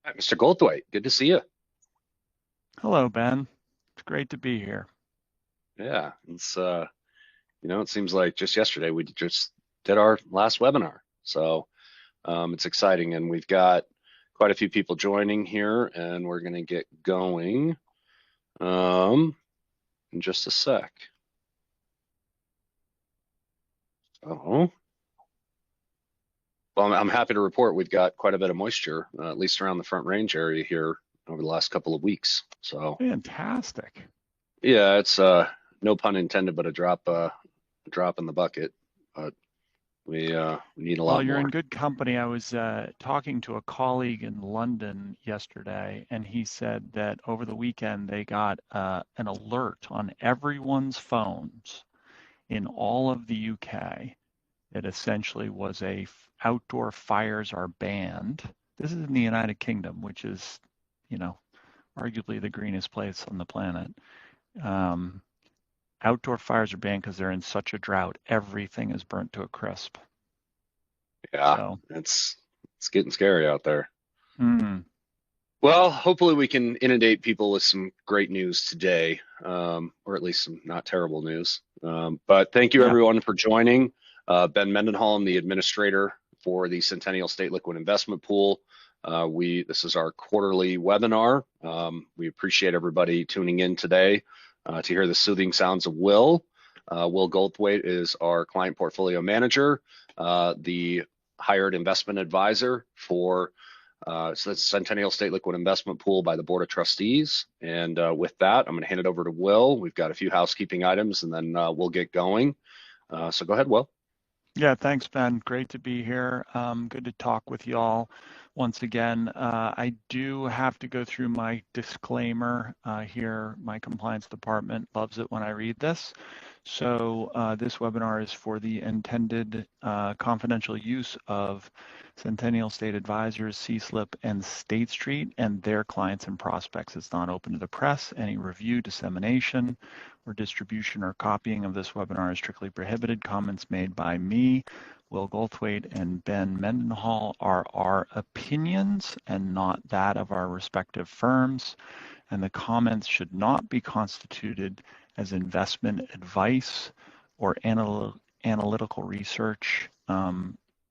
Hi, Mr. Goldthwait, good to see you. Hello, Ben. It's great to be here. Yeah, it seems like just yesterday we just did our last webinar. So it's exciting, and we've got quite a few people joining here, and we're going to get going um, in just a sec. Oh, well, I'm happy to report we've got quite a bit of moisture, at least around the Front Range area here over the last couple of weeks. So Fantastic. yeah, it's no pun intended, but a drop in the bucket. But we need a Well, lot you're in more. good company. I was talking to a colleague in London yesterday, and he said that over the weekend they got an alert on everyone's phones in all of the UK. It essentially was outdoor fires are banned. This is in the United Kingdom, which is, you know, arguably the greenest place on the planet. Um, Outdoor fires are banned because they're in such a drought. Everything is burnt to a crisp. Yeah, So, it's getting scary out there. mm, Well, hopefully we can inundate people with some great news today, or at least some not terrible news. But thank you yeah, everyone for joining. Ben Mendenhall, I'm the administrator for the Centennial State Liquid Investment Pool. This is our quarterly webinar. We appreciate everybody tuning in today to hear the soothing sounds of Will. Will Goldthwait is our client portfolio manager, the hired investment advisor for so that's Centennial State Liquid Investment Pool by the Board of Trustees. And with that, I'm going to hand it over to Will. We've got a few housekeeping items, and then we'll get going. So go ahead, Will. yeah. Thanks, Ben. Great to be here. Good to talk with y'all once again. I do have to go through my disclaimer here. My compliance department loves it when I read this. So this webinar is for the intended confidential use of Centennial State Advisors, CSLIP, and State Street and their clients and prospects. It's not open to the press. Any review, dissemination, or distribution or copying of this webinar is strictly prohibited. Comments made by me, Will Goldthwait, and Ben Mendenhall are our opinions and not that of our respective firms, and the comments should not be constituted as investment advice or analytical research,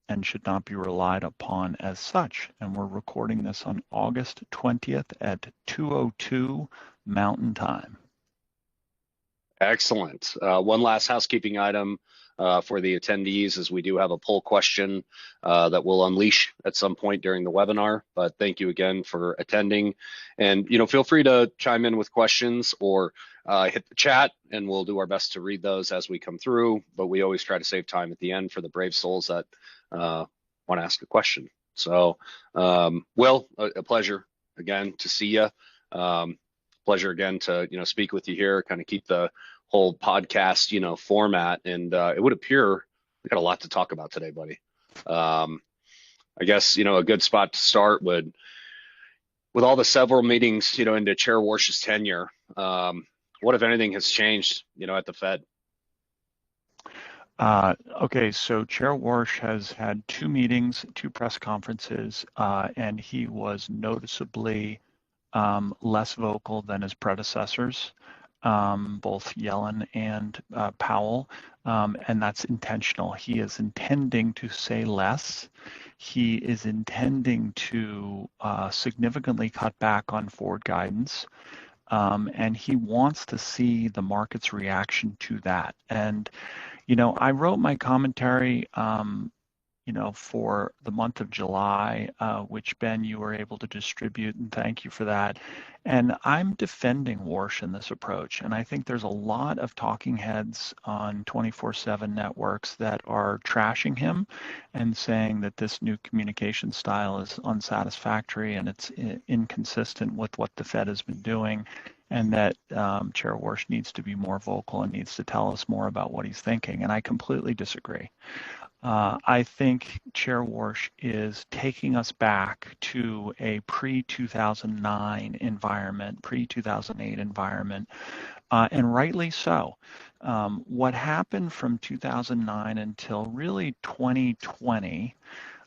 and should not be relied upon as such. And we're recording this on August 20th at 2:02 Mountain Time. Excellent. One last housekeeping item for the attendees is we do have a poll question that we'll unleash at some point during the webinar. But thank you again for attending. And feel free to chime in with questions or hit the chat, and we'll do our best to read those as we come through. But we always try to save time at the end for the brave souls that want to ask a question. So, Will, a pleasure again to see you. Pleasure again to speak with you here, kind of keep the whole podcast format, and it would appear we got a lot to talk about today, buddy. I guess a good spot to start would with all the several meetings into Chair Warsh's tenure. What if anything has changed at the Fed? Okay, so Chair Warsh has had two meetings, two press conferences, and he was noticeably less vocal than his predecessors, both Yellen and Powell, and that's intentional. He is intending to say less. He is intending to significantly cut back on forward guidance, and he wants to see the market's reaction to that. And I wrote my commentary, for the month of July, which Ben, you were able to distribute, and thank you for that. And I'm defending Warsh in this approach. And I think there's a lot of talking heads on 24/7 networks that are trashing him and saying that this new communication style is unsatisfactory and it's inconsistent with what the Fed has been doing, and that Chair Warsh needs to be more vocal and needs to tell us more about what he's thinking. And I completely disagree. I think Chair Warsh is taking us back to a pre-2009 environment, pre-2008 environment, and rightly so. What happened from 2009 until really 2020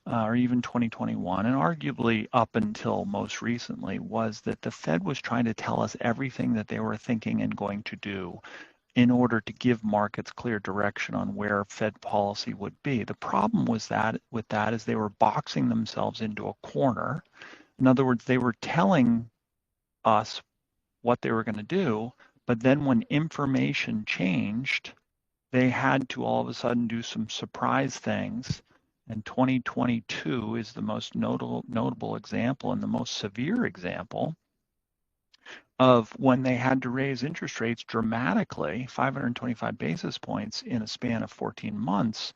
or even 2021, and arguably up until most recently, was that the Fed was trying to tell us everything that they were thinking and going to do in order to give markets clear direction on where Fed policy would be. The problem was that with that is they were boxing themselves into a corner. In other words, they were telling us what they were going to do, but then when information changed, they had to all of a sudden do some surprise things. And 2022 is the most notable example and the most severe example of when they had to raise interest rates dramatically, 525 basis points in a span of 14 months.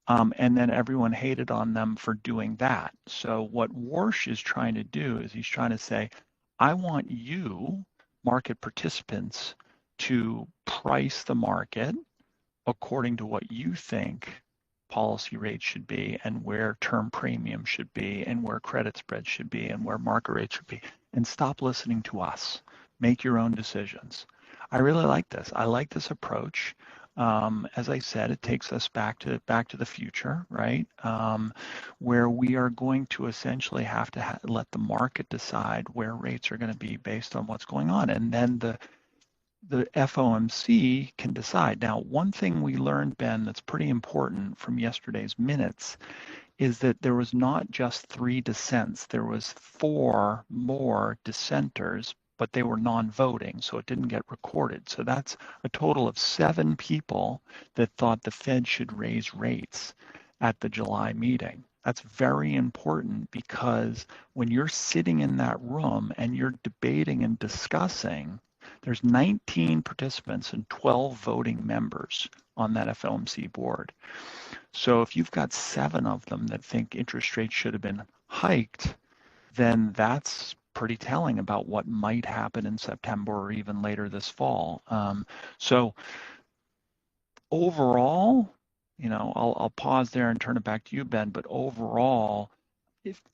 And then everyone hated on them for doing that. So what Warsh is trying to do is he's trying to say, I want you, market participants, to price the market according to what you think policy rates should be and where term premium should be and where credit spreads should be and where market rates should be, and stop listening to us. Make your own decisions. I really like this. I like this approach. As I said, it takes us back to the future, right? Where we are going to essentially have to let the market decide where rates are going to be based on what's going on, and then the FOMC can decide. Now, one thing we learned, Ben, that's pretty important from yesterday's minutes is that there was not just 3 dissents, there was 4 more dissenters, but they were non-voting, so it didn't get recorded. So that's a total of 7 people that thought the Fed should raise rates at the July meeting. That's very important because when you're sitting in that room and you're debating and discussing, there's 19 participants and 12 voting members on that FOMC board. So if you've got 7 of them that think interest rates should have been hiked, then that's pretty telling about what might happen in September or even later this fall. So overall, I'll pause there and turn it back to you, Ben. But overall,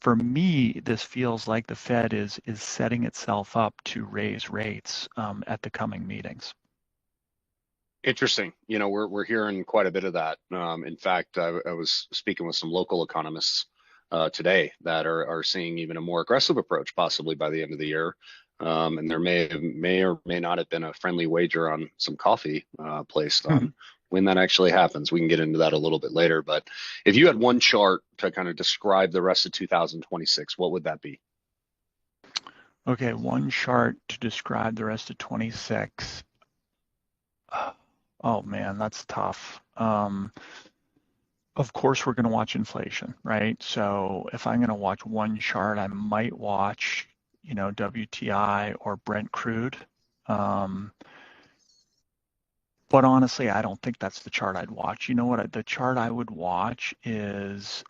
for me, this feels like the Fed is setting itself up to raise rates at the coming meetings. Interesting. We're hearing quite a bit of that. In fact, I was speaking with some local economists today that are seeing even a more aggressive approach, possibly by the end of the year. And there may or may not have been a friendly wager on some coffee placed on when that actually happens. We can get into that a little bit later. But if you had one chart to kind of describe the rest of 2026, what would that be? Okay, one chart to describe the rest of 26. Oh man, that's tough. Of course, we're going to watch inflation, right? So if I'm going to watch one chart, I might watch, WTI or Brent crude. But honestly, I don't think that's the chart I'd watch. You know what? The chart I would watch is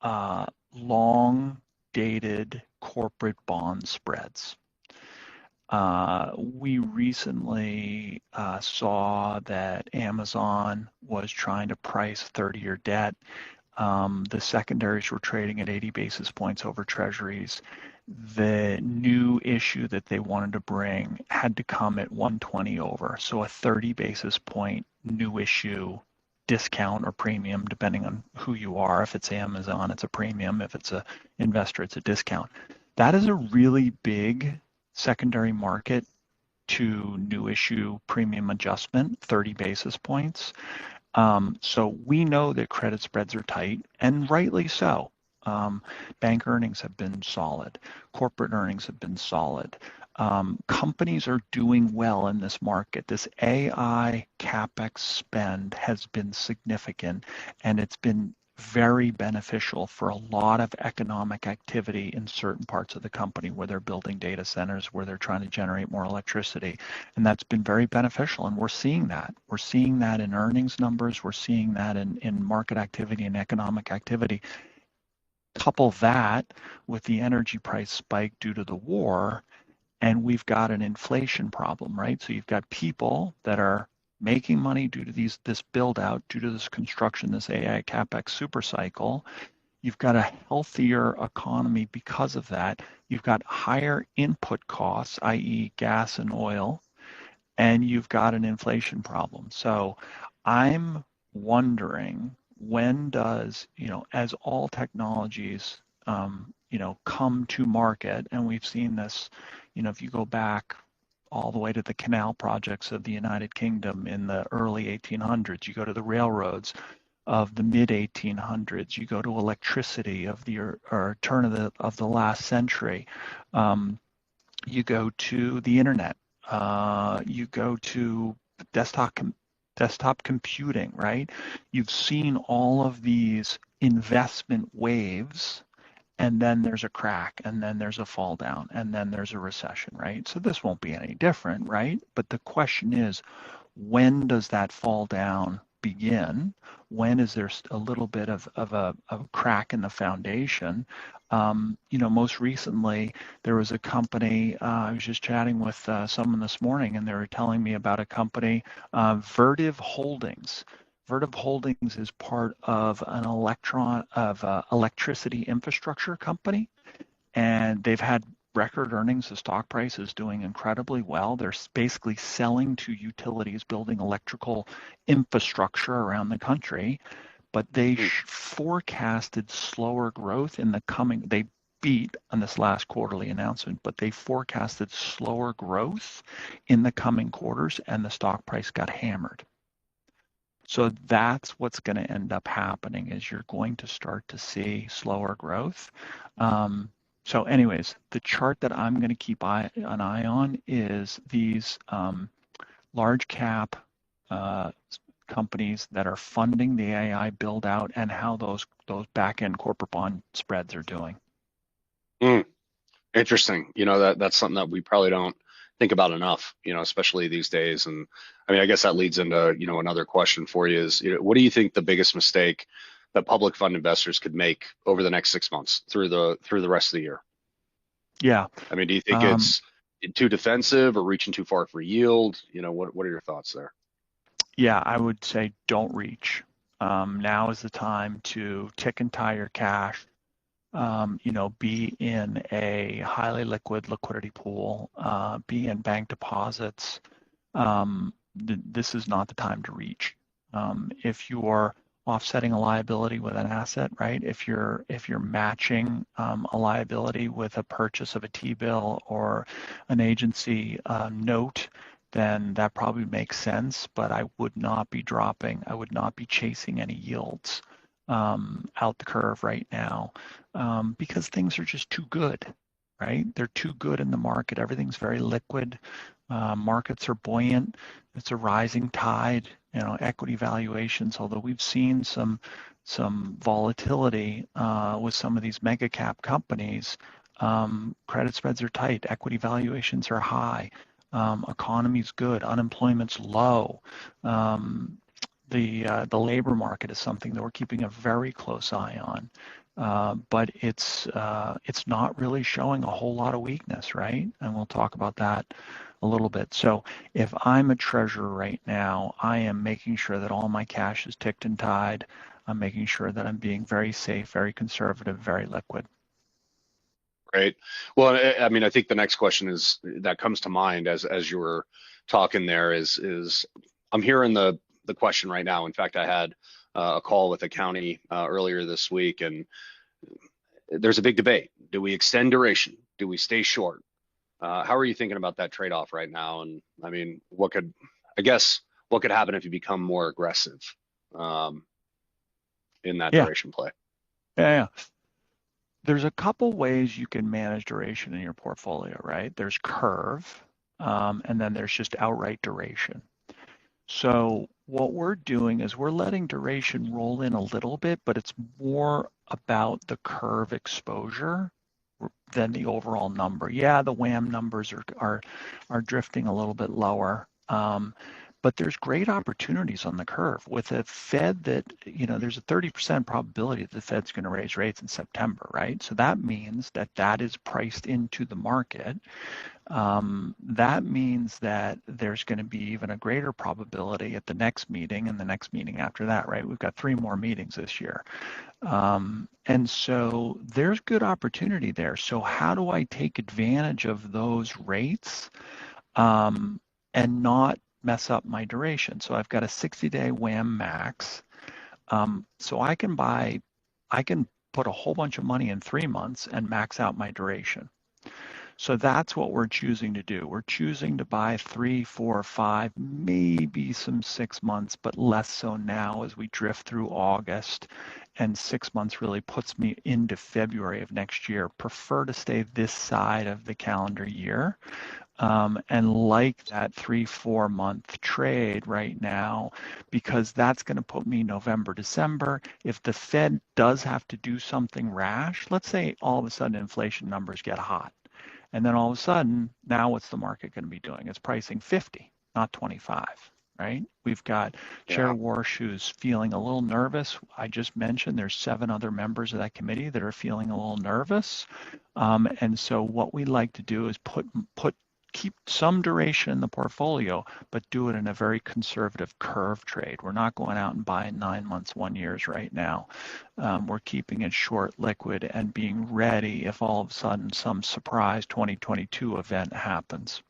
long dated corporate bond spreads. We recently saw that Amazon was trying to price 30-year debt. The secondaries were trading at 80 basis points over treasuries. The new issue that they wanted to bring had to come at 120 over. So a 30 basis point new issue discount or premium, depending on who you are. If it's Amazon, it's a premium. If it's an investor, it's a discount. That is a really big secondary market to new issue premium adjustment, 30 basis points. So we know that credit spreads are tight, and rightly so. Bank earnings have been solid. Corporate earnings have been solid. Companies are doing well in this market. This AI CapEx spend has been significant, and it's been very beneficial for a lot of economic activity in certain parts of the company where they're building data centers, where they're trying to generate more electricity. And that's been very beneficial. And we're seeing that. We're seeing that in earnings numbers. We're seeing that in market activity and economic activity. Couple that with the energy price spike due to the war, and we've got an inflation problem, right? So you've got people that are making money due to this build out, due to this construction, this AI CapEx super cycle. You've got a healthier economy because of that. You've got higher input costs, i.e. gas and oil, and you've got an inflation problem. So I'm wondering when does, as all technologies, come to market, and we've seen this, if you go back all the way to the canal projects of the United Kingdom in the early 1800s, you go to the railroads of the mid 1800s, you go to electricity of the or turn of the last century, you go to the internet, you go to desktop computing, right? You've seen all of these investment waves, and then there's a crack, and then there's a fall down, and then there's a recession, right? So this won't be any different, right? But the question is, when does that fall down begin? When is there a little bit of a crack in the foundation? Most recently, there was a company, I was just chatting with someone this morning, and they were telling me about a company, Vertiv Holdings. Vertiv Holdings is part of an electricity infrastructure company, and they've had record earnings. The stock price is doing incredibly well. They're basically selling to utilities, building electrical infrastructure around the country, but they forecasted slower growth in the coming. They beat on this last quarterly announcement, but they forecasted slower growth in the coming quarters, and the stock price got hammered. So that's what's going to end up happening, is you're going to start to see slower growth. So anyways, the chart that I'm going to keep an eye on is these large cap companies that are funding the AI build out, and how those back end corporate bond spreads are doing. Interesting. That's something that we probably don't think about enough, especially these days. And I mean, I guess that leads into, another question for you is, what do you think the biggest mistake that public fund investors could make over the next 6 months through the rest of the year? Yeah. I mean, do you think it's too defensive or reaching too far for yield? What are your thoughts there? Yeah, I would say don't reach. Now is the time to tick and tie your cash. Be in a highly liquid liquidity pool, be in bank deposits. This is not the time to reach. If you're offsetting a liability with an asset, right? If you're matching a liability with a purchase of a T-bill or an agency note, then that probably makes sense. But I would not be chasing any yields out the curve right now, because things are just too good, right? They're too good in the market. Everything's very liquid. Markets are buoyant. It's a rising tide. Equity valuations, although we've seen some volatility with some of these mega cap companies, credit spreads are tight, equity valuations are high, economy's good, unemployment's low. The labor market is something that we're keeping a very close eye on, but it's not really showing a whole lot of weakness, right? And we'll talk about that a little bit. So if I'm a treasurer right now, I am making sure that all my cash is ticked and tied. I'm making sure that I'm being very safe, very conservative, very liquid. Great. Well, I mean, I think the next question that comes to mind as you were talking there is I'm hearing the question right now. In fact, I had a call with a county earlier this week, and there's a big debate. Do we extend duration? Do we stay short? How are you thinking about that trade-off right now? And I mean, what could happen if you become more aggressive in that duration play? Yeah. There's a couple ways you can manage duration in your portfolio, right? There's curve, and then there's just outright duration. So what we're doing is we're letting duration roll in a little bit, but it's more about the curve exposure than the overall number. Yeah, the WAM numbers are drifting a little bit lower, but there's great opportunities on the curve with a Fed that, there's a 30% probability that the Fed's going to raise rates in September, right? So that means that is priced into the market. That means that there's going to be even a greater probability at the next meeting and the next meeting after that, right? We've got 3 more meetings this year. And so there's good opportunity there. So how do I take advantage of those rates and not mess up my duration? So I've got a 60-day WAM max. So I can put a whole bunch of money in 3 months and max out my duration. So that's what we're choosing to do. We're choosing to buy 3, 4, 5, maybe some 6 months, but less so now as we drift through August. And 6 months really puts me into February of next year. Prefer to stay this side of the calendar year. And like that 3, 4 month trade right now, because that's going to put me November, December. If the Fed does have to do something rash, let's say all of a sudden inflation numbers get hot. And then all of a sudden, now what's the market going to be doing? It's pricing 50, not 25, right? We've got Chair Yeah. Warsh who's feeling a little nervous. I just mentioned there's 7 other members of that committee that are feeling a little nervous. And so what we like to do is keep some duration in the portfolio, but do it in a very conservative curve trade. We're not going out and buying 9 months, 1 years right now. We're keeping it short, liquid, and being ready if all of a sudden some surprise 2022 event happens.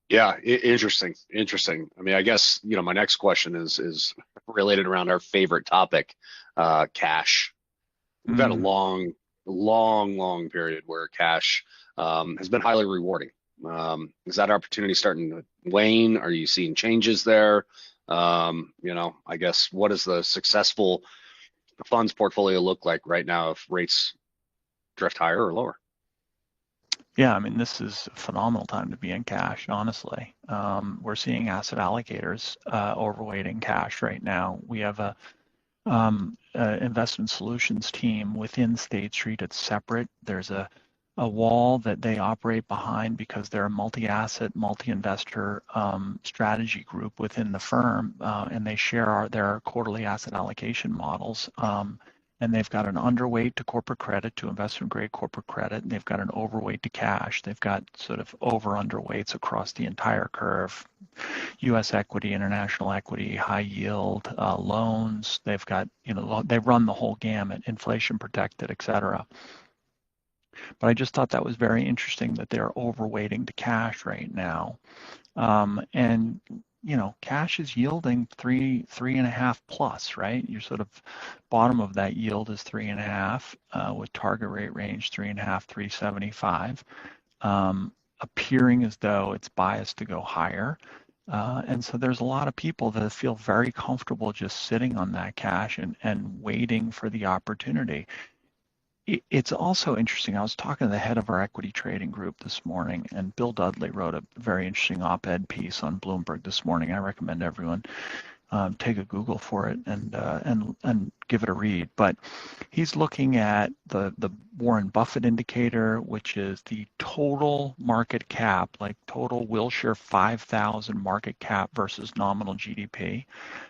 Yeah, interesting, interesting. I mean, I guess, my next question is related around our favorite topic, cash. We've had a Mm. long, long, long period where cash has been highly rewarding. Is that opportunity starting to wane? Are you seeing changes there? I guess what does the successful funds portfolio look like right now if rates drift higher or lower? Yeah, I mean, this is a phenomenal time to be in cash, honestly. We're seeing asset allocators overweighting cash right now. We have a investment solutions team within State Street. It's separate. There's a wall that they operate behind because they're a multi-asset, multi-investor strategy group within the firm, and they share their quarterly asset allocation models. And they've got an underweight to corporate credit, to investment grade corporate credit, and they've got an overweight to cash. They've got sort of over underweights across the entire curve. U.S. equity, international equity, high yield, loans. They've got, they run the whole gamut, inflation protected, et cetera. But I just thought that was very interesting that they're overweighting to cash right now. And cash is yielding 3.5 plus, right? Your sort of bottom of that yield is 3.5, with target rate range 3.5, 375, appearing as though it's biased to go higher. And so there's a lot of people that feel very comfortable just sitting on that cash and waiting for the opportunity. It's also interesting. I was talking to the head of our equity trading group this morning, and Bill Dudley wrote a very interesting op-ed piece on Bloomberg this morning. I recommend everyone take a Google for it and give it a read. But he's looking at the Warren Buffett indicator, which is the total market cap, like total Wilshire 5,000 market cap versus nominal GDP.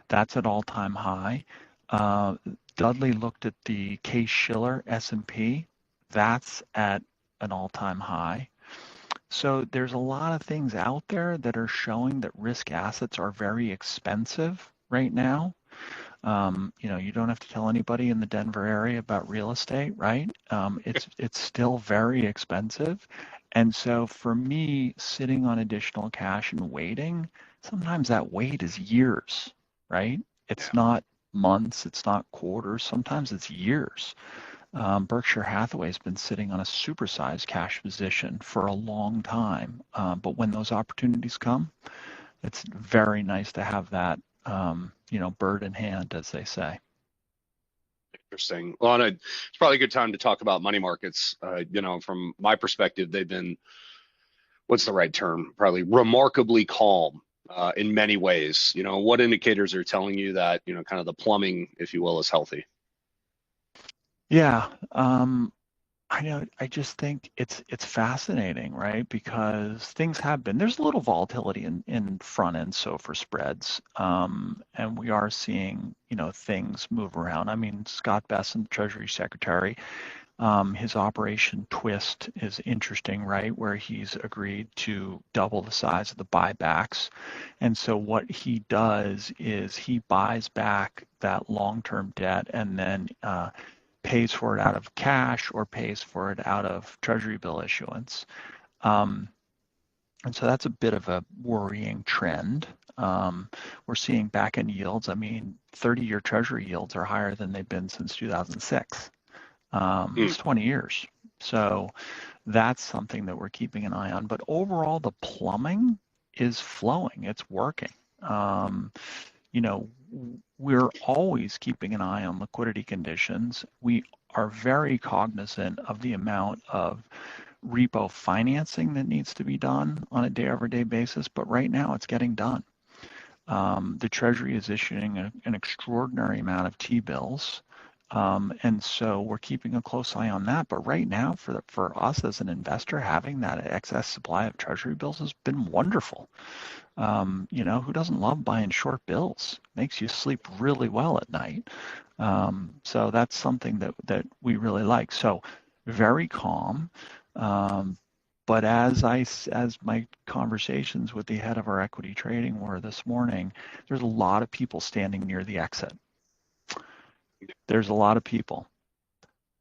That's at all-time high. Uh, Dudley looked at the Case-Shiller S&P. That's at an all-time high. So there's a lot of things out there that are showing that risk assets are very expensive right now. You don't have to tell anybody in the Denver area about real estate, right? It's still very expensive. And so for me, sitting on additional cash and waiting, sometimes that wait is years, right? It's Yeah. not months, it's not quarters, sometimes it's years. Berkshire Hathaway's been sitting on a supersized cash position for a long time. But when those opportunities come, it's very nice to have that, bird in hand, as they say. Interesting. Well, and it's probably a good time to talk about money markets. From my perspective, they've been, what's the right term? Probably remarkably calm in many ways. What indicators are telling you that, kind of the plumbing, if you will, is healthy? Yeah, I know. I just think it's fascinating, right? Because things have been there's a little volatility in front end SOFR spreads, and we are seeing things move around. I mean, Scott Bessent, Treasury Secretary, his Operation Twist is interesting, right? Where he's agreed to double the size of the buybacks. And so what he does is he buys back that long-term debt and then pays for it out of cash or pays for it out of Treasury bill issuance. Um, and so that's a bit of a worrying trend. We're seeing back end yields. I mean, 30-year Treasury yields are higher than they've been since 2006. Mm. It's 20 years. So that's something that we're keeping an eye on. But overall, the plumbing is flowing. It's working. Um, you know, we're always keeping an eye on liquidity conditions. We are very cognizant of the amount of repo financing that needs to be done on a day-over-day basis, but right now it's getting done. The Treasury is issuing an extraordinary amount of T-bills, and so we're keeping a close eye on that. But right now, for us as an investor, having that excess supply of Treasury bills has been wonderful. Who doesn't love buying short bills? Makes you sleep really well at night. So that's something that we really like. So very calm. Um, but as my conversations with the head of our equity trading were this morning, there's a lot of people standing near the exit. There's a lot of people.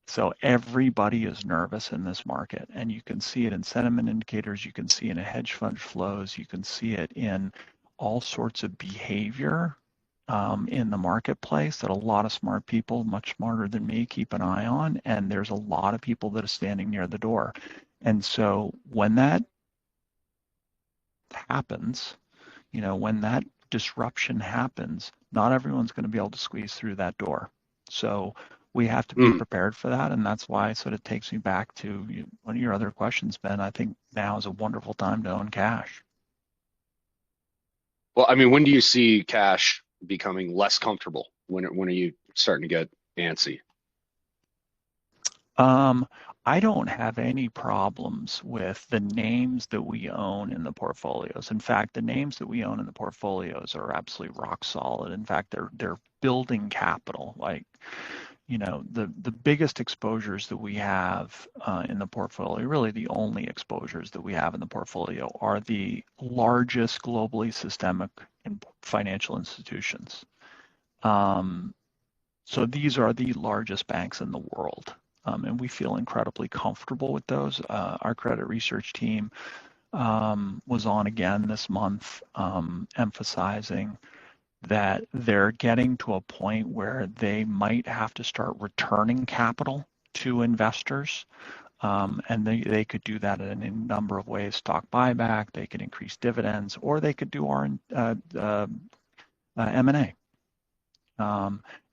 So everybody is nervous in this market, and you can see it in sentiment indicators, you can see it in hedge fund flows, you can see it in all sorts of behavior in the marketplace that a lot of smart people, much smarter than me, keep an eye on. And there's a lot of people that are standing near the door. And so when that happens, when that disruption happens, not everyone's going to be able to squeeze through that door. So we have to be Mm. prepared for that. And that's why it sort of takes me back to one of your other questions, Ben. I think now is a wonderful time to own cash. Well, I mean, when do you see cash becoming less comfortable? When are you starting to get antsy? Um, I don't have any problems with the names that we own in the portfolios. In fact, the names that we own in the portfolios are absolutely rock solid. In fact, they're building capital. Like, the biggest exposures that we have in the portfolio, really the only exposures that we have in the portfolio, are the largest globally systemic financial institutions. Um, so these are the largest banks in the world. And we feel incredibly comfortable with those. Our credit research team was on again this month, emphasizing that they're getting to a point where they might have to start returning capital to investors. And they could do that in a number of ways: stock buyback, they could increase dividends, or they could do M&A.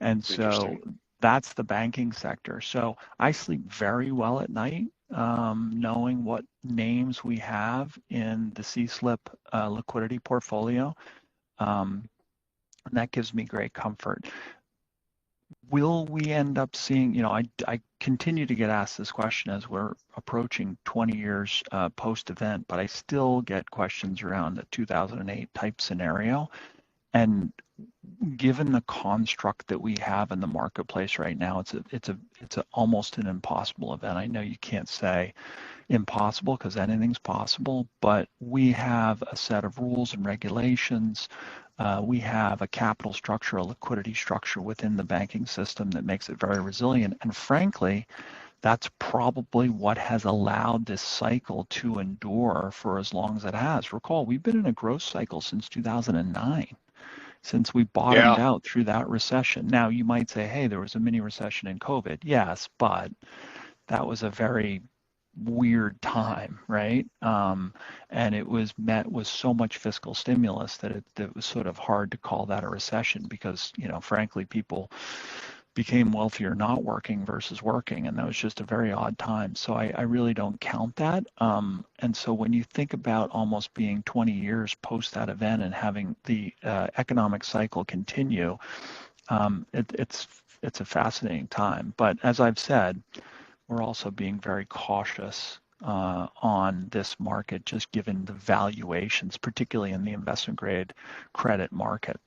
And so Interesting. that's the banking sector. So I sleep very well at night, knowing what names we have in the CSLIP liquidity portfolio. And that gives me great comfort. Will we end up seeing, I continue to get asked this question as we're approaching 20 years post-event, but I still get questions around the 2008 type scenario. And given the construct that we have in the marketplace right now, it's almost an impossible event. I know you can't say impossible because anything's possible, but we have a set of rules and regulations. We have a capital structure, a liquidity structure within the banking system that makes it very resilient. And frankly, that's probably what has allowed this cycle to endure for as long as it has. Recall, we've been in a growth cycle since 2009, since we bottomed Yeah. out through that recession. Now, you might say, hey, there was a mini recession in COVID. Yes, but that was a very weird time, right? And it was met with so much fiscal stimulus that it was sort of hard to call that a recession because, frankly, people became wealthier not working versus working, and that was just a very odd time. So I really don't count that. And so when you think about almost being 20 years post that event and having the economic cycle continue, it's a fascinating time. But as I've said, we're also being very cautious on this market, just given the valuations, particularly in the investment grade credit market.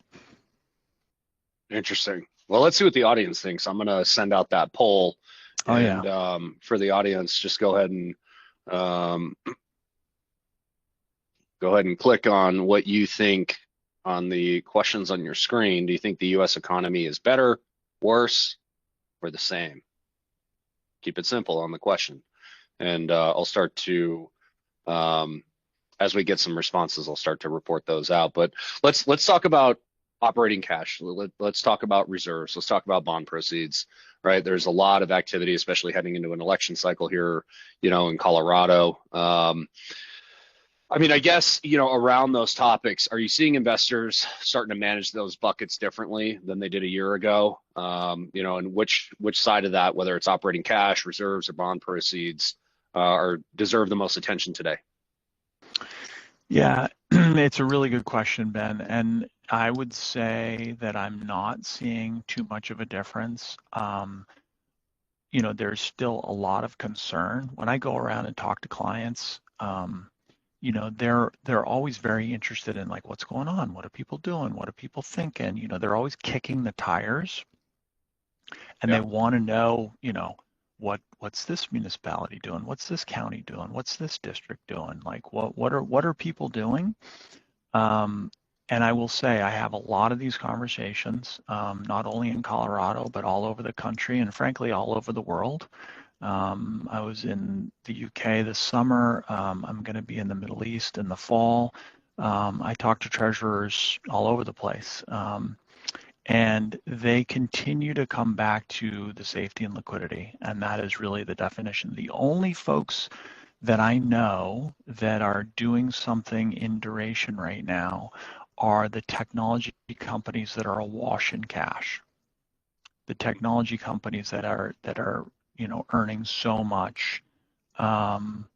Interesting. Well, let's see what the audience thinks. I'm going to send out that poll, Oh yeah. and for the audience, just um, go ahead and click on what you think on the questions on your screen. Do you think the U.S. economy is better, worse, or the same? Keep it simple on the question, and I'll start to um, as we get some responses, I'll start to report those out. But let's talk about operating cash. Let's talk about reserves. Let's talk about bond proceeds, right? There's a lot of activity, especially heading into an election cycle here, in Colorado. I mean, I guess, around those topics, are you seeing investors starting to manage those buckets differently than they did a year ago? And which side of that, whether it's operating cash, reserves, or bond proceeds, or deserve the most attention today? Yeah, it's a really good question, Ben. And I would say that I'm not seeing too much of a difference. There's still a lot of concern. When I go around and talk to clients, they're always very interested in like what's going on, what are people doing, what are people thinking? They're always kicking the tires, and they Yeah. want to know, what's this municipality doing? What's this county doing? What's this district doing? Like what are people doing? And I will say I have a lot of these conversations, not only in Colorado, but all over the country and frankly, all over the world. I was in the UK this summer. I'm going to be in the Middle East in the fall. I talk to treasurers all over the place. And they continue to come back to the safety and liquidity. And that is really the definition. The only folks that I know that are doing something in duration right now are the technology companies that are awash in cash. The technology companies that are earning so much. Um,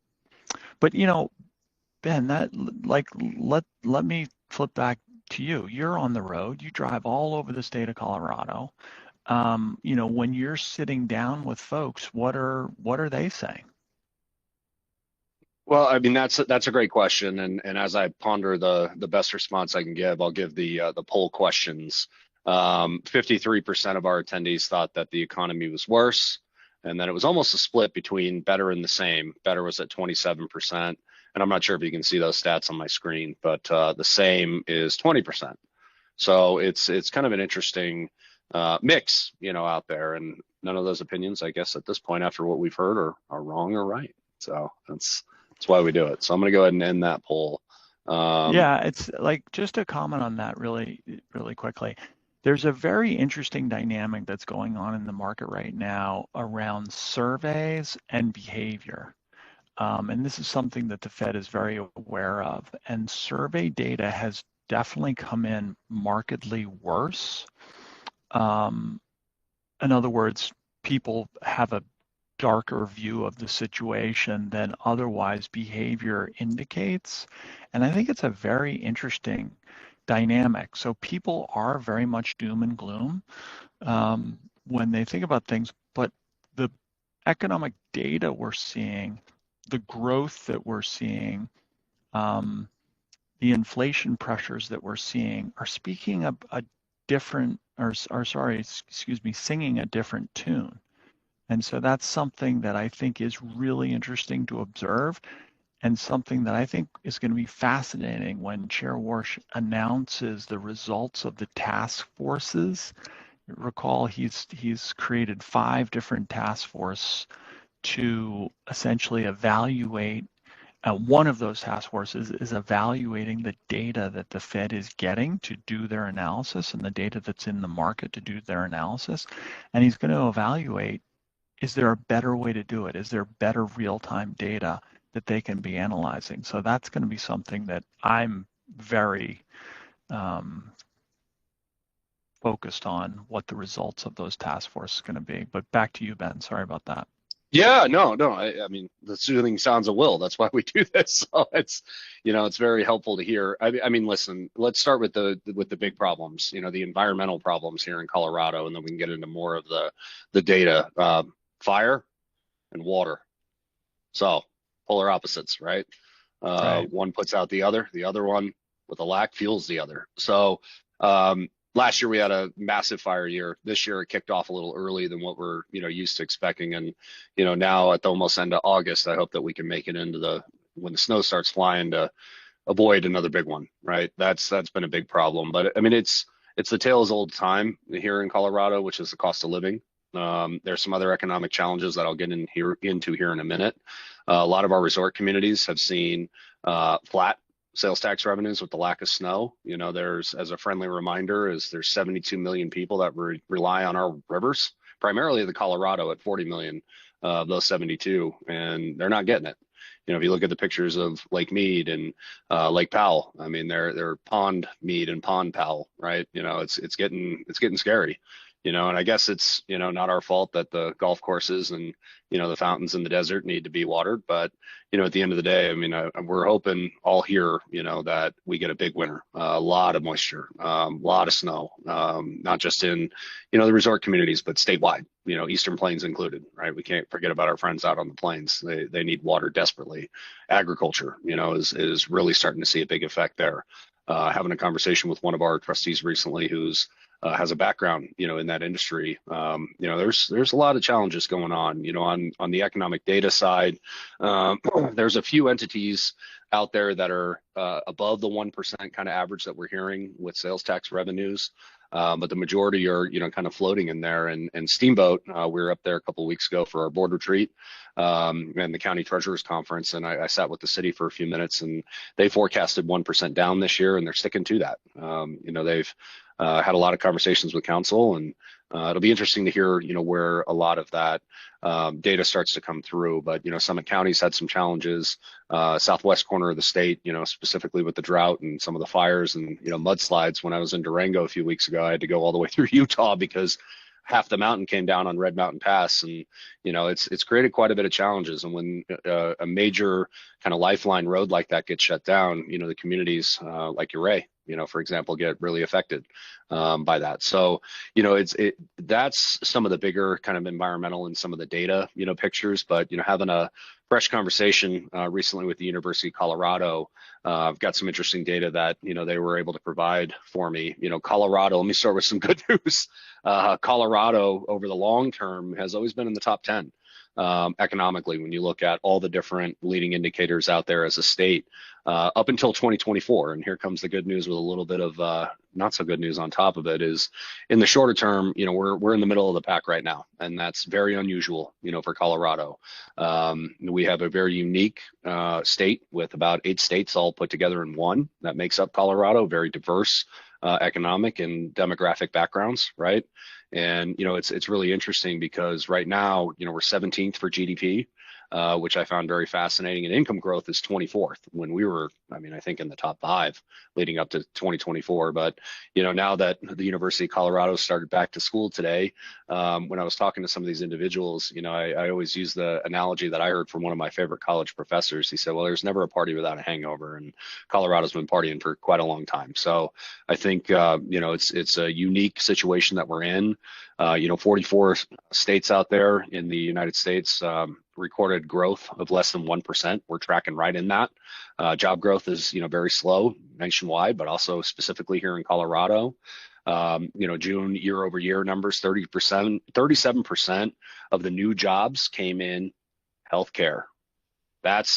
but Ben, that like let me flip back to you. You're on the road. You drive all over the state of Colorado. When you're sitting down with folks, what are they saying? Well, I mean, that's a great question, and as I ponder the best response I can give, I'll give the poll questions. 53% of our attendees thought that the economy was worse, and then it was almost a split between better and the same. Better was at 27%, and I'm not sure if you can see those stats on my screen, but the same is 20%. So it's kind of an interesting mix, out there, and none of those opinions, I guess, at this point, after what we've heard, are wrong or right. So that's why we do it. So I'm going to go ahead and end that poll. Yeah, it's like just to comment on that really, really quickly. There's a very interesting dynamic that's going on in the market right now around surveys and behavior. And this is something that the Fed is very aware of. And survey data has definitely come in markedly worse. Um, in other words, people have a darker view of the situation than otherwise behavior indicates. And I think it's a very interesting dynamic. So people are very much doom and gloom when they think about things, but the economic data we're seeing, the growth that we're seeing, um, the inflation pressures that we're seeing are speaking a different, or sorry, excuse me, singing a different tune. And so that's something that I think is really interesting to observe and something that I think is going to be fascinating when Chair Warsh announces the results of the task forces. Recall he's created 5 different task forces to essentially evaluate. One of those task forces is evaluating the data that the Fed is getting to do their analysis and the data that's in the market to do their analysis. And he's going to evaluate, is there a better way to do it? Is there better real-time data that they can be analyzing? So that's going to be something that I'm very focused on what the results of those task forces are going to be. But back to you, Ben. Sorry about that. Yeah, no. I mean, the soothing sounds of will. That's why we do this. So it's very helpful to hear. I mean, listen, let's start with the big problems. The environmental problems here in Colorado, and then we can get into more of the data. Fire and water. So polar opposites, right? Right. One puts out the other one with a lack fuels the other. So last year we had a massive fire year. This year it kicked off a little early than what we're used to expecting, and now at the almost end of August, I hope that we can make it into when the snow starts flying to avoid another big one. Right? That's been a big problem. But I mean, it's the tale as old time here in Colorado, which is the cost of living. There's some other economic challenges that I'll get into here in a minute. A lot of our resort communities have seen flat sales tax revenues with the lack of snow. You know, there's, as a friendly reminder, there's 72 million people that rely on our rivers, primarily the Colorado at 40 million of those 72, and they're not getting it. You know, if you look at the pictures of Lake Mead and Lake Powell, I mean, they're Pond Mead and Pond Powell, right? You know, it's getting scary. You know, and I guess it's, you know, not our fault that the golf courses and, you know, the fountains in the desert need to be watered. But, you know, at the end of the day, I mean, we're hoping all here, you know, that we get a big winter, a lot of moisture, a lot of snow, not just in, you know, the resort communities, but statewide, you know, Eastern Plains included, right? We can't forget about our friends out on the plains. They need water desperately. Agriculture, you know, is really starting to see a big effect there. Having a conversation with one of our trustees recently who's has a background, you know, in that industry. You know, there's a lot of challenges going on. You know, on the economic data side, there's a few entities out there that are above the 1% kind of average that we're hearing with sales tax revenues. But the majority are, you know, kind of floating in there. And Steamboat, we were up there a couple of weeks ago for our board retreat and the county treasurers conference. And I sat with the city for a few minutes, and they forecasted 1% down this year, and they're sticking to that. You know, they've had a lot of conversations with council, and it'll be interesting to hear, you know, where a lot of that data starts to come through. But, you know, Summit County's had some challenges, southwest corner of the state, you know, specifically with the drought and some of the fires and, you know, mudslides. When I was in Durango a few weeks ago, I had to go all the way through Utah because half the mountain came down on Red Mountain Pass, and you know it's created quite a bit of challenges. And when a major kind of lifeline road like that gets shut down, you know, the communities like Uray, you know, for example, get really affected by that. So, you know, that's some of the bigger kind of environmental and some of the data, you know, pictures. But you know, having a fresh conversation recently with the University of Colorado, I've got some interesting data that, you know, they were able to provide for me. You know, Colorado, let me start with some good news. Colorado over the long term has always been in the top 10 economically when you look at all the different leading indicators out there as a state up until 2024. And here comes the good news with a little bit of not so good news on top of it is in the shorter term, you know, we're in the middle of the pack right now, and that's very unusual, you know, for Colorado. We have a very unique state with about 8 states all put together in one that makes up Colorado, very diverse economic and demographic backgrounds, right? And you know, it's really interesting because right now, you know, we're 17th for GDP, which I found very fascinating, and income growth is 24th when we were, I mean, I think in the top 5 leading up to 2024. But you know, now that the University of Colorado started back to school today, when I was talking to some of these individuals, you know, I always use the analogy that I heard from one of my favorite college professors. He said, well, there's never a party without a hangover, and Colorado's been partying for quite a long time. So I think you know, it's a unique situation that we're in. You know, 44 states out there in the United States recorded growth of less than 1%. We're tracking right in that. Job growth is, you know, very slow nationwide, but also specifically here in Colorado. You know, June year over year numbers, 30%, 37% of the new jobs came in healthcare. That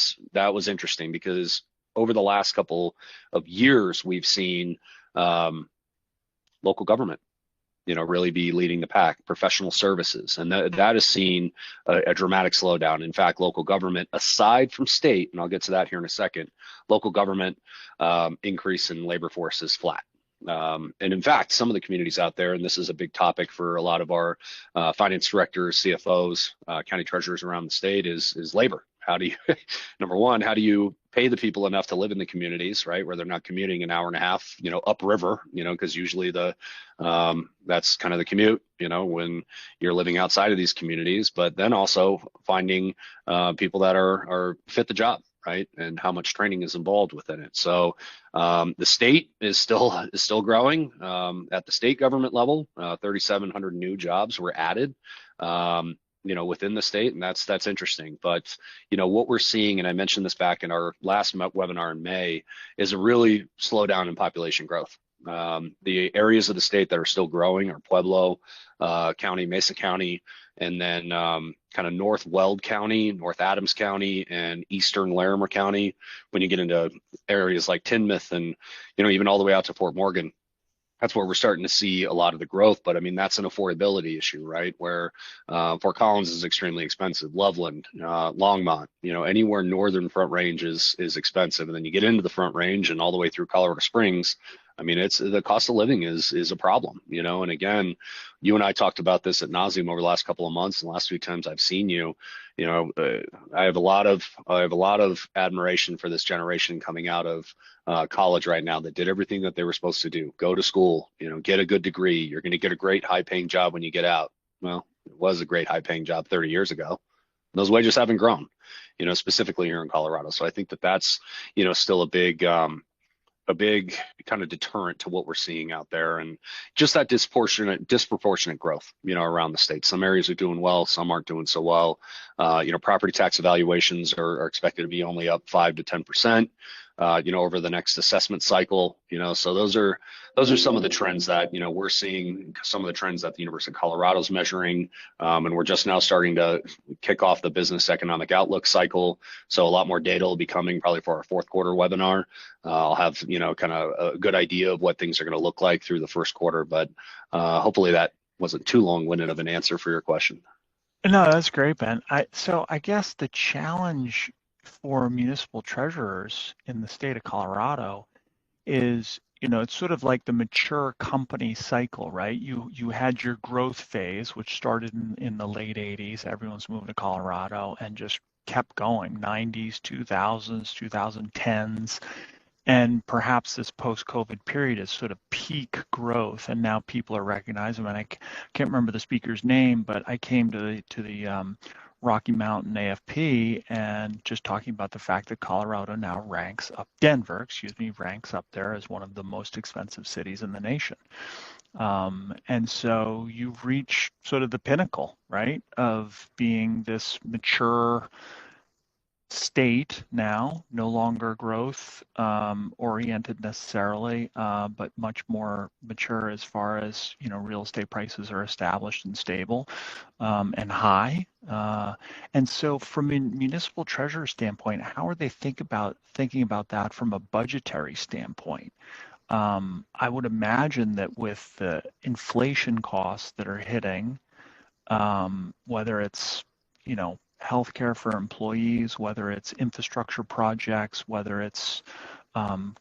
was interesting because over the last couple of years, we've seen local government, you know, really be leading the pack, professional services. And that has seen a dramatic slowdown. In fact, local government, aside from state, and I'll get to that here in a second, local government increase in labor force is flat. And in fact, some of the communities out there, and this is a big topic for a lot of our finance directors, CFOs, county treasurers around the state, is labor. How do you, number one, how do you pay the people enough to live in the communities, right, where they're not commuting an hour and a half, you know, upriver, you know, because usually that's kind of the commute, you know, when you're living outside of these communities. But then also finding people that are fit the job, right, and how much training is involved within it. So the state is still growing at the state government level. 3,700 new jobs were added. You know, within the state, and that's interesting. But you know, what we're seeing, and I mentioned this back in our last webinar in May, is a really slowdown in population growth. The areas of the state that are still growing are Pueblo County, Mesa County, and then kind of North Weld County, North Adams County, and Eastern Larimer County. When you get into areas like Tinmouth and, you know, even all the way out to Fort Morgan, that's where we're starting to see a lot of the growth. But I mean, that's an affordability issue, right? Where Fort Collins is extremely expensive, Loveland, Longmont, anywhere northern Front Range is expensive, and then you get into the Front Range and all the way through Colorado Springs. I mean, it's the cost of living is a problem, and again, you and I talked about this at nauseum over the last couple of months, and the last few times I've seen you. I have a lot of admiration for this generation coming out of college right now that did everything that they were supposed to do. Go to school, get a good degree. You're going to get a great high paying job when you get out. Well, it was a great high paying job 30 years ago. Those wages haven't grown, specifically here in Colorado. So I think that that's, still a big kind of deterrent to what we're seeing out there, and just that disproportionate growth, around the state. Some areas are doing well, some aren't doing so well. Property tax evaluations are expected to be only up 5 to 10%, over the next assessment cycle. So those are some of the trends that we're seeing, some of the trends that the University of Colorado is measuring, and we're just now starting to kick off the business economic outlook cycle. So a lot more data will be coming probably for our fourth quarter webinar. I'll have kind of a good idea of what things are going to look like through the first quarter, but hopefully that wasn't too long-winded of an answer for your question. No, that's great, Ben. So I guess the challenge for municipal treasurers in the state of Colorado is, it's sort of like the mature company cycle, right? You had your growth phase, which started in the late 80s. Everyone's moving to Colorado and just kept going, 90s, 2000s, 2010s. And perhaps this post-COVID period is sort of peak growth, and now people are recognizing. And I can't remember the speaker's name, but I came to the Rocky Mountain AFP and just talking about the fact that Colorado now Denver, ranks up there as one of the most expensive cities in the nation. And so you've reached sort of the pinnacle, right, of being this mature state now, no longer growth oriented necessarily, but much more mature as far as real estate prices are established and stable and high. And so, from a municipal treasurer standpoint, how are they thinking about that from a budgetary standpoint? I would imagine that with the inflation costs that are hitting, whether it's healthcare for employees, whether it's infrastructure projects, whether it's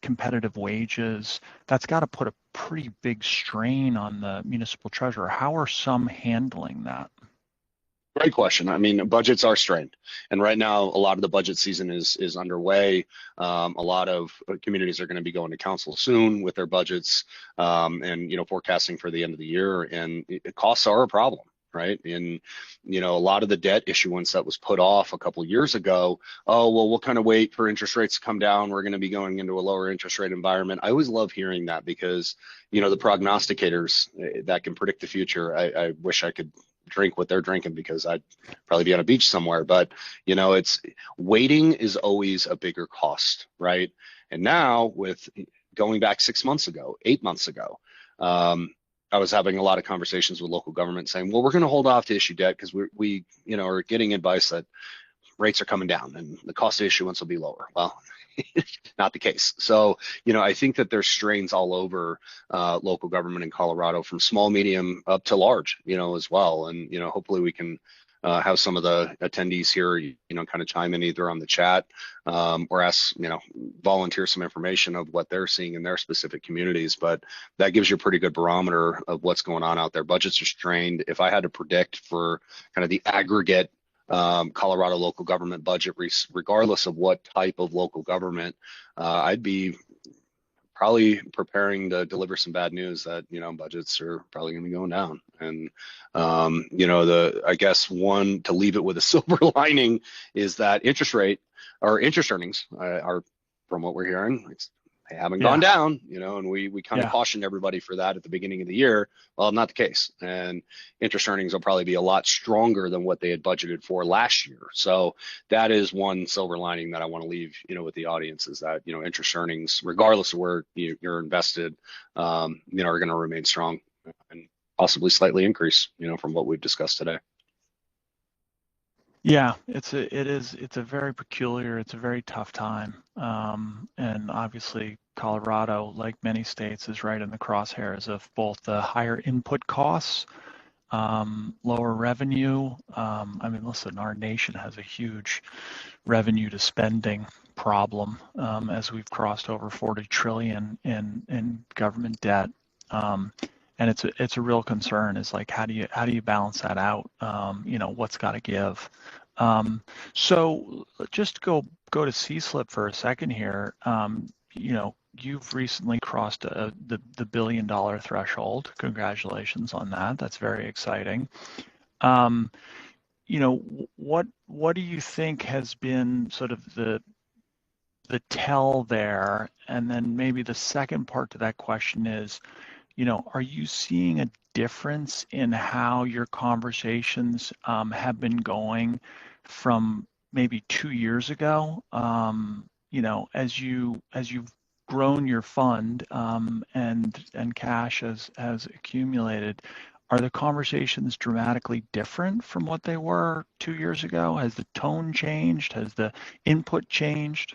competitive wages, that's got to put a pretty big strain on the municipal treasurer. How are some handling that? Great question. I mean, budgets are strained, and right now a lot of the budget season is underway. A lot of communities are going to be going to council soon with their budgets, and forecasting for the end of the year. And costs are a problem, right? And a lot of the debt issuance that was put off a couple of years ago, oh well, we'll kind of wait for interest rates to come down, we're going to be going into a lower interest rate environment. I always love hearing that, because the prognosticators that can predict the future, I wish I could drink what they're drinking, because I'd probably be on a beach somewhere. But it's waiting is always a bigger cost, right? And now, with going back 6 months ago, 8 months ago, I was having a lot of conversations with local government saying, well, we're going to hold off to issue debt because we are getting advice that rates are coming down and the cost of issuance will be lower. Well, not the case. So, I think that there's strains all over local government in Colorado, from small, medium up to large, as well. And, hopefully we can have some of the attendees here, kind of chime in either on the chat or ask, volunteer some information of what they're seeing in their specific communities. But that gives you a pretty good barometer of what's going on out there. Budgets are strained. If I had to predict for kind of the aggregate Colorado local government budget, regardless of what type of local government, I'd be probably preparing to deliver some bad news that budgets are probably going to be going down. And I guess one to leave it with a silver lining is that interest earnings are, from what we're hearing, they haven't gone down, and we kind of cautioned everybody for that at the beginning of the year. Well, not the case. And interest earnings will probably be a lot stronger than what they had budgeted for last year. So that is one silver lining that I want to leave, with the audience, is that, interest earnings, regardless of where you're invested, are going to remain strong and possibly slightly increase, from what we've discussed today. Yeah, it's a very peculiar, it's a very tough time. And obviously Colorado, like many states, is right in the crosshairs of both the higher input costs, lower revenue. I mean, listen, our nation has a huge revenue to spending problem as we've crossed over 40 trillion in government debt. And it's a real concern. Is like how do you balance that out? What's got to give. So just go to CSLIP for a second here. You've recently crossed the $1 billion threshold. Congratulations on that. That's very exciting. Um, what do you think has been sort of the tell there? And then maybe the second part to that question is, are you seeing a difference in how your conversations have been going from maybe 2 years ago? As you've grown your fund and cash has accumulated, are the conversations dramatically different from what they were 2 years ago? Has the tone changed? Has the input changed?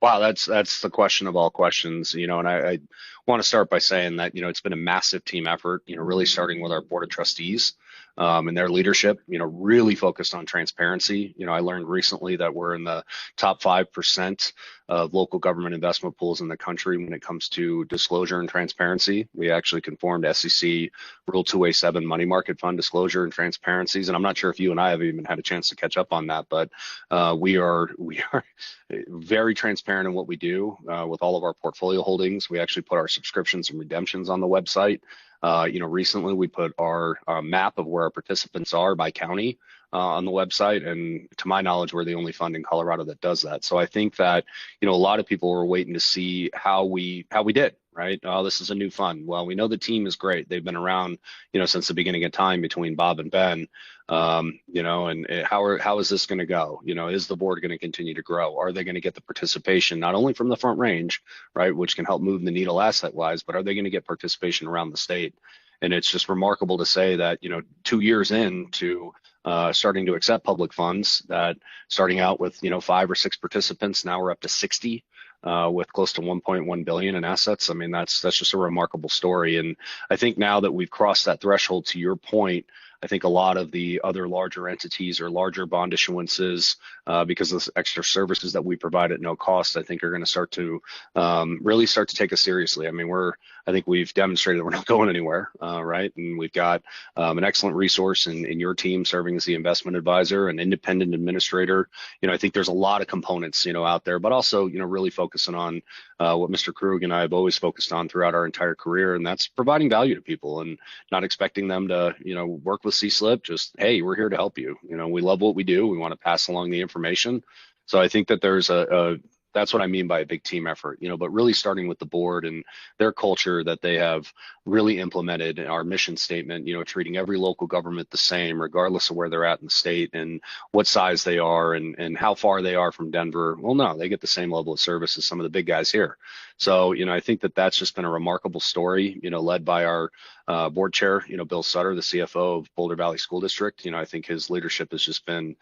Wow, that's the question of all questions, and I want to start by saying that, it's been a massive team effort, really starting with our board of trustees, and their leadership, really focused on transparency. I learned recently that we're in the top 5% of local government investment pools in the country when it comes to disclosure and transparency. We actually conformed SEC Rule 2A7 money market fund disclosure and transparencies, and I'm not sure if you and I have even had a chance to catch up on that, but we are very transparent in what we do with all of our portfolio holdings. We actually put our subscriptions and redemptions on the website. Recently we put our map of where our participants are by county on the website, and to my knowledge, we're the only fund in Colorado that does that. So I think that a lot of people were waiting to see how we did. Right? Oh, this is a new fund. Well, we know the team is great. They've been around, since the beginning of time between Bob and Ben. And how is this going to go? Is the board going to continue to grow? Are they going to get the participation not only from the front range, right, which can help move the needle asset wise, but are they going to get participation around the state? And it's just remarkable to say that 2 years into starting to accept public funds, that starting out with 5 or 6 participants, now we're up to 60. With close to 1.1 billion in assets. I mean, that's just a remarkable story. And I think now that we've crossed that threshold, to your point, I think a lot of the other larger entities or larger bond issuances, because of the extra services that we provide at no cost, I think are going to start to really start to take us seriously. I mean, I think we've demonstrated we're not going anywhere, right? And we've got an excellent resource in your team serving as the investment advisor, an independent administrator. I think there's a lot of components, out there, but also, really focusing on what Mr. Krug and I have always focused on throughout our entire career, and that's providing value to people and not expecting them to, work with CSLIP. Just, hey, we're here to help you. We love what we do. We want to pass along the information. So I think that there's that's what I mean by a big team effort, but really starting with the board and their culture that they have really implemented in our mission statement, treating every local government the same, regardless of where they're at in the state and what size they are and how far they are from Denver. Well, no, they get the same level of service as some of the big guys here. So, I think that that's just been a remarkable story, led by our board chair, Bill Sutter, the CFO of Boulder Valley School District. I think his leadership has just been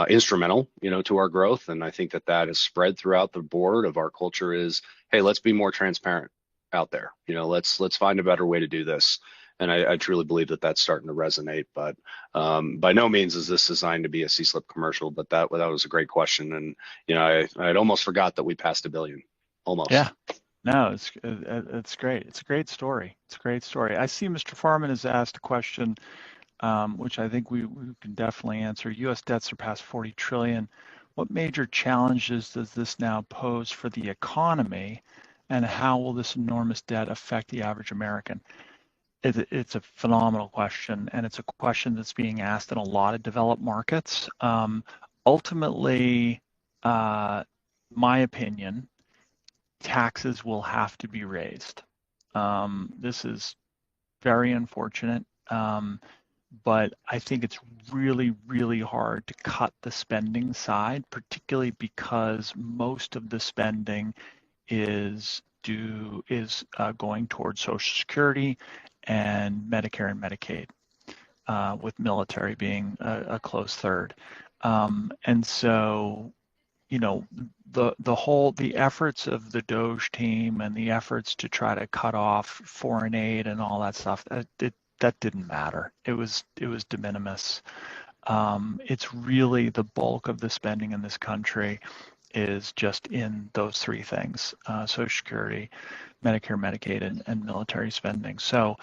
instrumental, to our growth. And I think that has spread throughout the board of our culture is, hey, let's be more transparent out there. Let's find a better way to do this. And I truly believe that that's starting to resonate. But by no means is this designed to be a CSLIP commercial. But that was a great question. And I'd almost forgot that we passed 1 billion. Almost. Yeah. No, it's great. It's a great story. It's a great story. I see Mr. Farman has asked a question, which I think we can definitely answer. U.S. debt surpassed 40 trillion. What major challenges does this now pose for the economy, and how will this enormous debt affect the average American? It's a phenomenal question, and it's a question that's being asked in a lot of developed markets. Ultimately, my opinion, taxes will have to be raised. This is very unfortunate, but I think it's really, really hard to cut the spending side, particularly because most of the spending is going towards Social Security and Medicare and Medicaid, with military being a close third. And so you know, the efforts of the Doge team and the efforts to try to cut off foreign aid and all that stuff, that didn't matter. It was de minimis. It's really the bulk of the spending in this country is just in those three things: Social Security, Medicare, Medicaid, and military spending. So,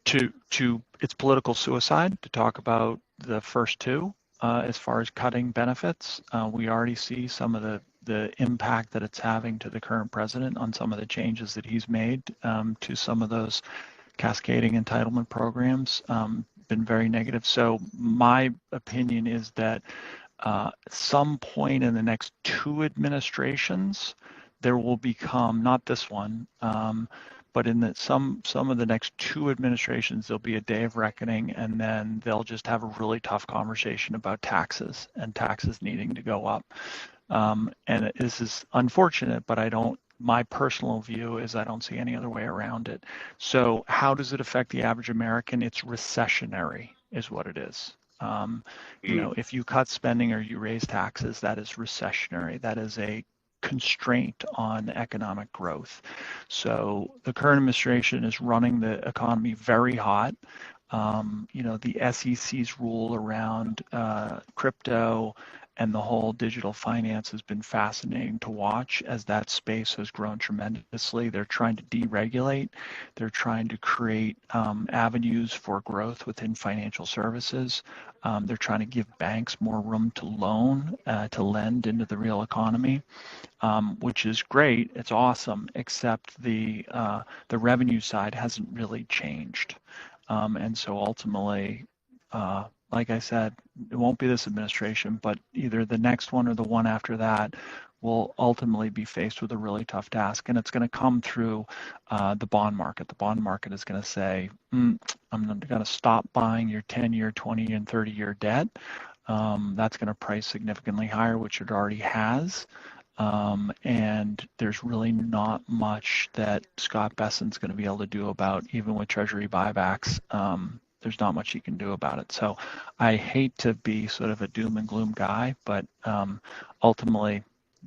it's political suicide to talk about the first two. As far as cutting benefits, we already see some of the impact that it's having to the current president on some of the changes that he's made to some of those cascading entitlement programs. Been very negative. So my opinion is that some point in the next two administrations, there will become, not this one, but in some of the next two administrations, there'll be a day of reckoning, and then they'll just have a really tough conversation about taxes and taxes needing to go up. And this is unfortunate, but my personal view is I don't see any other way around it. So how does it affect the average American? It's recessionary is what it is. If you cut spending or you raise taxes, that is recessionary. That is a constraint on economic growth. So the current administration is running the economy very hot. The SEC's rule around crypto and the whole digital finance has been fascinating to watch as that space has grown tremendously. They're trying to deregulate. They're trying to create avenues for growth within financial services. They're trying to give banks more room to lend into the real economy, which is great. It's awesome, except the revenue side hasn't really changed. And so ultimately, like I said, it won't be this administration, but either the next one or the one after that will ultimately be faced with a really tough task. And it's going to come through the bond market. The bond market is going to say, I'm going to stop buying your 10-year, 20 and 30-year debt. That's going to price significantly higher, which it already has. And there's really not much that Scott Bessent's going to be able to do about, even with Treasury buybacks. There's not much he can do about it. So I hate to be sort of a doom and gloom guy, but ultimately,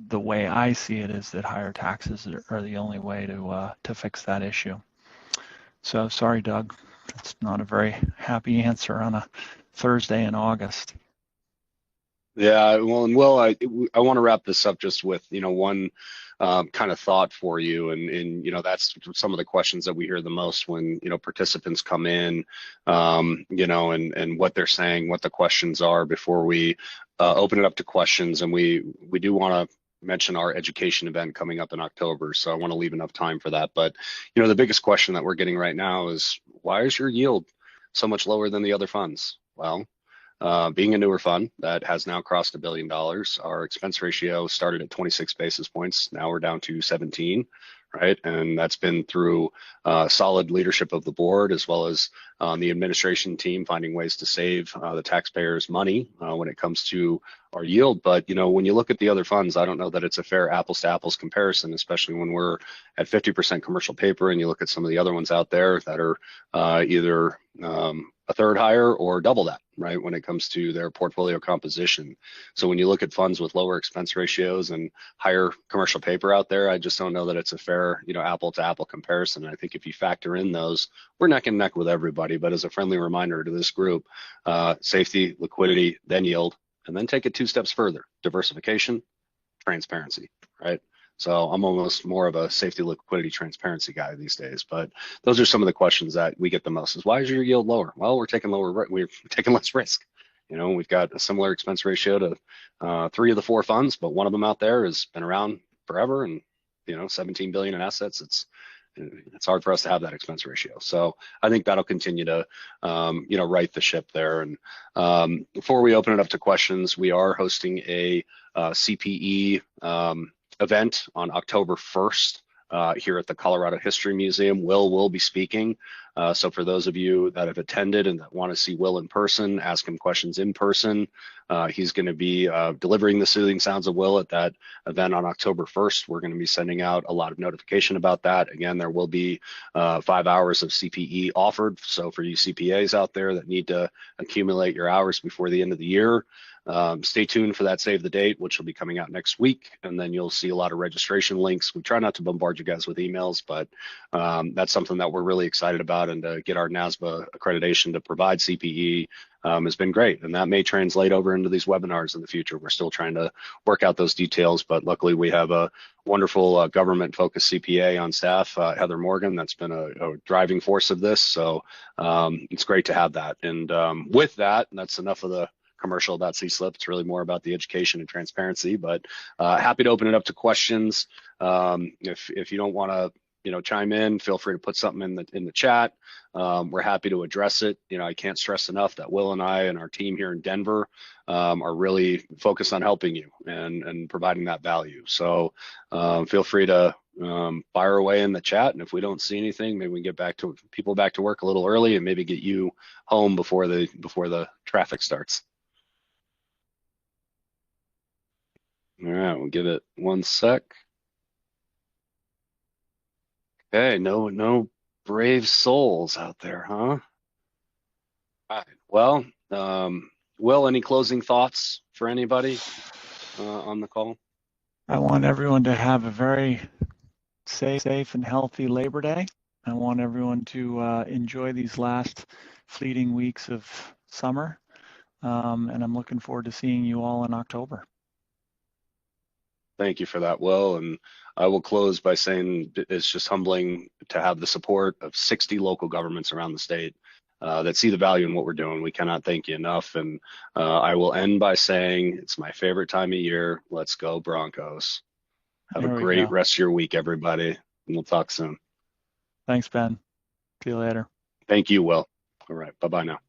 the way I see it is that higher taxes are the only way to fix that issue. So sorry, Doug. It's not a very happy answer on a Thursday in August. Yeah, well, and Will, I want to wrap this up just with one kind of thought for you, and that's some of the questions that we hear the most when participants come in, and what they're saying, what the questions are before we open it up to questions, and we do want to mention our education event coming up in October, so I want to leave enough time for that. But the biggest question that we're getting right now is, why is your yield so much lower than the other funds? Well, being a newer fund that has now crossed $1 billion, our expense ratio started at 26 basis points. Now we're down to 17, right? And that's been through solid leadership of the board, as well as the administration team finding ways to save the taxpayers' money when it comes to our yield. But when you look at the other funds, I don't know that it's a fair apples to apples comparison, especially when we're at 50% commercial paper, and you look at some of the other ones out there that are either a third higher or double that, right, when it comes to their portfolio composition. So when you look at funds with lower expense ratios and higher commercial paper out there, I just don't know that it's a fair, apple to apple comparison. And I think if you factor in those, we're neck and neck with everybody. But as a friendly reminder to this group, safety, liquidity, then yield, and then take it two steps further: diversification, transparency, right? So I'm almost more of a safety, liquidity, transparency guy these days. But those are some of the questions that we get the most: is why is your yield lower? Well, we're taking less risk. We've got a similar expense ratio to 3 of the 4 funds, but one of them out there has been around forever, and 17 billion in assets. It's hard for us to have that expense ratio. So I think that'll continue to right the ship there. And before we open it up to questions, we are hosting a CPE event on October 1st here at the Colorado History Museum. Will be speaking. So for those of you that have attended and that want to see Will in person, ask him questions in person. He's going to be delivering the soothing sounds of Will at that event on October 1st. We're going to be sending out a lot of notification about that. Again, there will be 5 hours of CPE offered. So for you CPAs out there that need to accumulate your hours before the end of the year, Stay tuned for that save the date, which will be coming out next week. And then you'll see a lot of registration links. We try not to bombard you guys with emails, but that's something that we're really excited about. And to get our NASBA accreditation to provide CPE has been great. And that may translate over into these webinars in the future. We're still trying to work out those details, but luckily we have a wonderful government-focused CPA on staff, Heather Morgan, that's been a driving force of this. So it's great to have that. And with that, that's enough of the commercial about CSLIP. It's really more about the education and transparency, but happy to open it up to questions. If you don't want to chime in, feel free to put something in the chat. We're happy to address it. I can't stress enough that Will and I and our team here in Denver are really focused on helping you and providing that value. So feel free to fire away in the chat, and if we don't see anything, maybe we can get people back to work a little early and maybe get you home before the traffic starts. All right, we'll give it 1 sec. Okay, no brave souls out there, huh? All right. Well, Will, any closing thoughts for anybody on the call? I want everyone to have a very safe and healthy Labor Day. I want everyone to enjoy these last fleeting weeks of summer, and I'm looking forward to seeing you all in October. Thank you for that, Will. And I will close by saying it's just humbling to have the support of 60 local governments around the state that see the value in what we're doing. We cannot thank you enough. And I will end by saying it's my favorite time of year. Let's go Broncos. Have a great rest of your week, everybody. And we'll talk soon. Thanks, Ben. See you later. Thank you, Will. All right. Bye-bye now.